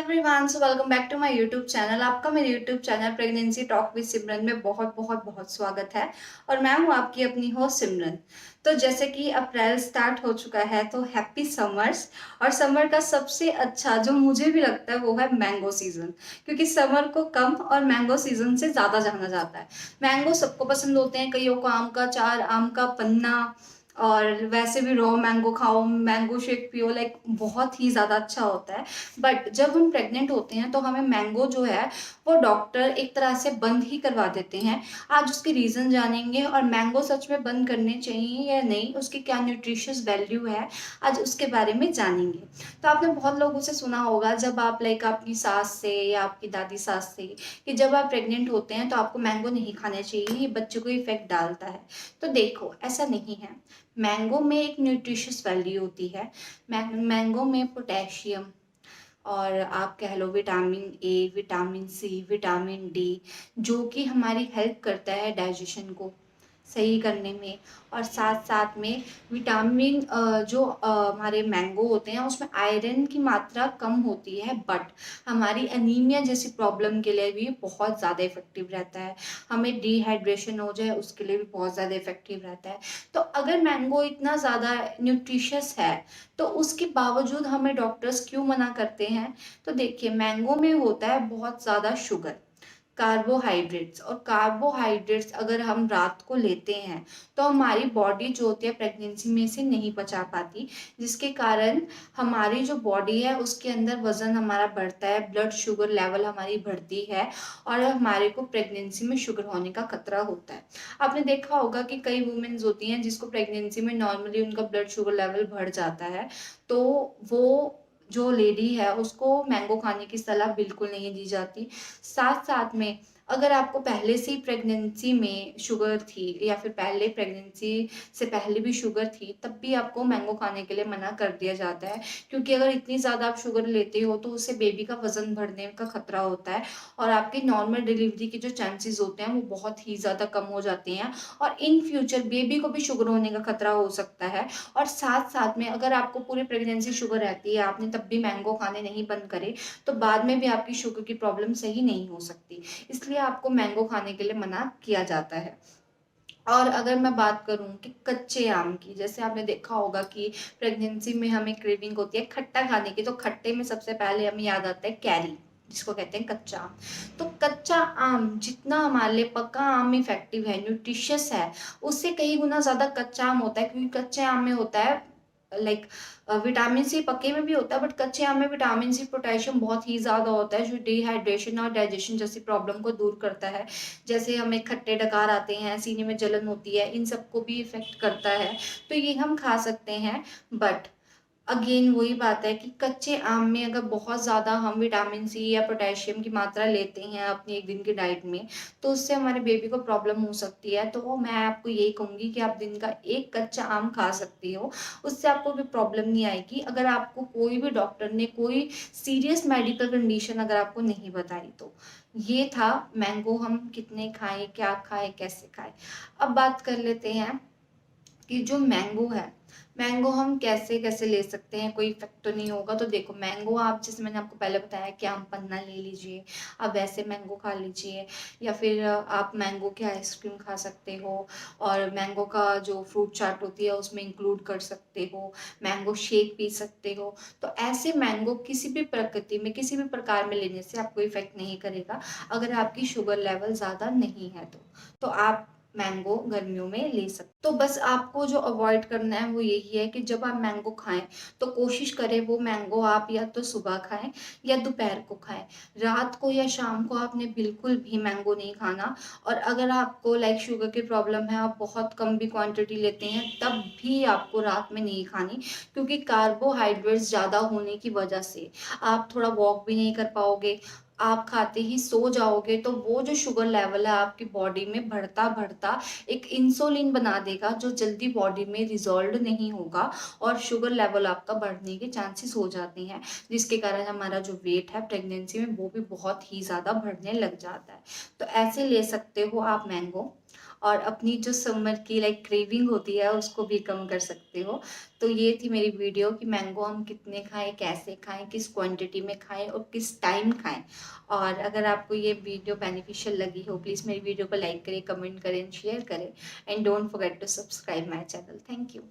Everyone, so welcome back to my YouTube channel. आपका मेरे YouTube channel pregnancy talk with Simran में बहुत बहुत बहुत स्वागत है। और मैं हूं आपकी अपनी होस्ट सिमरन। तो जैसे कि अप्रैल स्टार्ट हो चुका है, तो हैप्पी समर्स। और समर का सबसे अच्छा जो मुझे भी लगता है वो है मैंगो सीजन, क्योंकि समर को कम और मैंगो सीजन से ज़्यादा जाना जाता है। मैंगो सबको पसंद होते हैं, कईयों को आम का अचार, आम का पन्ना, और वैसे भी रॉ मैंगो खाओ, मैंगो शेक पियो, लाइक बहुत ही ज़्यादा अच्छा होता है। बट जब हम प्रेग्नेंट होते हैं तो हमें मैंगो जो है वो डॉक्टर एक तरह से बंद ही करवा देते हैं। आज उसके रीज़न जानेंगे, और मैंगो सच में बंद करने चाहिए या नहीं, उसकी क्या न्यूट्रिशियस वैल्यू है, आज उसके बारे में जानेंगे। तो आपने बहुत लोगों से सुना होगा, जब आप लाइक आपकी सास से या आपकी दादी सास से, कि जब आप प्रेग्नेंट होते हैं तो आपको मैंगो नहीं खाने चाहिए, ये बच्चे को इफेक्ट डालता है। तो देखो, ऐसा नहीं है। मैंगो में एक न्यूट्रिशियस वैल्यू होती है। मैंगो में पोटेशियम, और आप कह लो vitamin A, vitamin C, vitamin D, जो कि हमारी हेल्प करता है डाइजेशन को सही करने में। और साथ साथ में विटामिन जो हमारे मैंगो होते हैं उसमें आयरन की मात्रा कम होती है, बट हमारी एनीमिया जैसी प्रॉब्लम के लिए भी बहुत ज़्यादा इफेक्टिव रहता है। हमें डिहाइड्रेशन हो जाए उसके लिए भी बहुत ज़्यादा इफेक्टिव रहता है। तो अगर मैंगो इतना ज़्यादा न्यूट्रिशियस है, तो उसके बावजूद हमें डॉक्टर्स क्यों मना करते हैं? तो देखिए, मैंगो में होता है बहुत ज़्यादा शुगर, कार्बोहाइड्रेट्स, और कार्बोहाइड्रेट्स अगर हम रात को लेते हैं तो हमारी बॉडी जो होती है प्रेगनेंसी में से नहीं पचा पाती, जिसके कारण हमारी जो बॉडी है उसके अंदर वजन हमारा बढ़ता है, ब्लड शुगर लेवल हमारी बढ़ती है, और हमारे को प्रेगनेंसी में शुगर होने का खतरा होता है। आपने देखा होगा कि कई वुमेन्स होती हैं जिसको प्रेगनेंसी में नॉर्मली उनका ब्लड शुगर लेवल बढ़ जाता है, तो वो जो लेडी है उसको मैंगो खाने की सलाह बिल्कुल नहीं दी जाती। साथ साथ में अगर आपको पहले से ही प्रेगनेंसी में शुगर थी, या फिर पहले प्रेगनेंसी से पहले भी शुगर थी, तब भी आपको मैंगो खाने के लिए मना कर दिया जाता है, क्योंकि अगर इतनी ज़्यादा आप शुगर लेते हो तो उससे बेबी का वजन बढ़ने का खतरा होता है, और आपकी नॉर्मल डिलीवरी के जो चांसेस होते हैं वो बहुत ही ज़्यादा कम हो जाते हैं, और इन फ्यूचर बेबी को भी शुगर होने का खतरा हो सकता है। और साथ साथ में अगर आपको पूरी प्रेगनेंसी शुगर रहती है, आपने तब भी मैंगो खाने नहीं बंद करे, तो बाद में भी आपकी शुगर की प्रॉब्लम सही नहीं हो सकती। इसलिए आपको मैंगो खाने के लिए मना किया जाता है। और अगर मैं बात करूं कि कच्चे आम की, जैसे आपने देखा होगा कि प्रेगनेंसी में हमें क्रेविंग होती है खट्टा खाने की, तो खट्टे में सबसे पहले हमें याद आता है कैरी, जिसको कहते हैं कच्चा आम। तो कच्चा आम जितना हमारे लिए पक्का आम इफेक्टिव है, न्यूट्रिशियस है, उससे कई गुना ज्यादा कच्चा आम होता है, क्योंकि कच्चे आम में होता है लाइक विटामिन सी, पके में भी होता है बट कच्चे आम में विटामिन सी, पोटेशियम बहुत ही ज़्यादा होता है, जो डिहाइड्रेशन और डाइजेशन जैसी प्रॉब्लम को दूर करता है। जैसे हमें खट्टे डकार आते हैं, सीने में जलन होती है, इन सबको भी इफेक्ट करता है। तो ये हम खा सकते हैं। बट अगेन वही बात है कि कच्चे आम में अगर बहुत ज़्यादा हम विटामिन सी या पोटेशियम की मात्रा लेते हैं अपनी एक दिन की डाइट में, तो उससे हमारे बेबी को प्रॉब्लम हो सकती है। तो मैं आपको यही कहूँगी कि आप दिन का एक कच्चा आम खा सकती हो, उससे आपको भी प्रॉब्लम नहीं आएगी, अगर आपको कोई भी डॉक्टर ने कोई सीरियस मेडिकल कंडीशन अगर आपको नहीं बताई तो। ये था मैंगो हम कितने खाएं, क्या खाएं, कैसे खाएं। अब बात कर लेते हैं कि जो मैंगो है, मैंगो हम कैसे कैसे ले सकते हैं, कोई इफेक्ट तो नहीं होगा। तो देखो, मैंगो आप, जैसे मैंने आपको पहले बताया कि आम पन्ना ले लीजिए, आप वैसे मैंगो खा लीजिए, या फिर आप मैंगो की आइसक्रीम खा सकते हो, और मैंगो का जो फ्रूट चाट होती है उसमें इंक्लूड कर सकते हो, मैंगो शेक पी सकते हो। तो ऐसे मैंगो किसी भी प्रकृति में, किसी भी प्रकार में लेने से आपको इफेक्ट नहीं करेगा, अगर आपकी शुगर लेवल ज़्यादा नहीं है तो आप मैंगो गर्मियों में ले सकते। तो बस आपको जो अवॉइड करना है वो यही है कि जब आप मैंगो खाएं तो कोशिश करें वो मैंगो आप या तो सुबह खाएं या दोपहर को खाएं। रात को या शाम को आपने बिल्कुल भी मैंगो नहीं खाना। और अगर आपको लाइक शुगर की प्रॉब्लम है, आप बहुत कम भी क्वांटिटी लेते हैं, तब भी आपको रात में नहीं खानी, क्योंकि कार्बोहाइड्रेट्स ज़्यादा होने की वजह से आप थोड़ा वॉक भी नहीं कर पाओगे, आप खाते ही सो जाओगे, तो वो जो शुगर लेवल है आपकी बॉडी में बढ़ता बढ़ता एक इंसुलिन बना देगा, जो जल्दी बॉडी में रिजॉल्व नहीं होगा, और शुगर लेवल आपका बढ़ने के चांसेस हो जाते हैं, जिसके कारण हमारा जो वेट है प्रेगनेंसी में वो भी बहुत ही ज़्यादा बढ़ने लग जाता है। तो ऐसे ले सकते हो आप मैंगो। और अपनी जो समर की क्रेविंग होती है उसको भी कम कर सकते हो। तो ये थी मेरी वीडियो कि मैंगो हम कितने खाएँ, कैसे खाएँ, किस क्वांटिटी में खाएँ और किस टाइम खाएँ। और अगर आपको ये वीडियो बेनिफिशियल लगी हो, प्लीज़ मेरी वीडियो को लाइक करें, कमेंट करें, शेयर करें and don't forget to subscribe my channel. Thank you.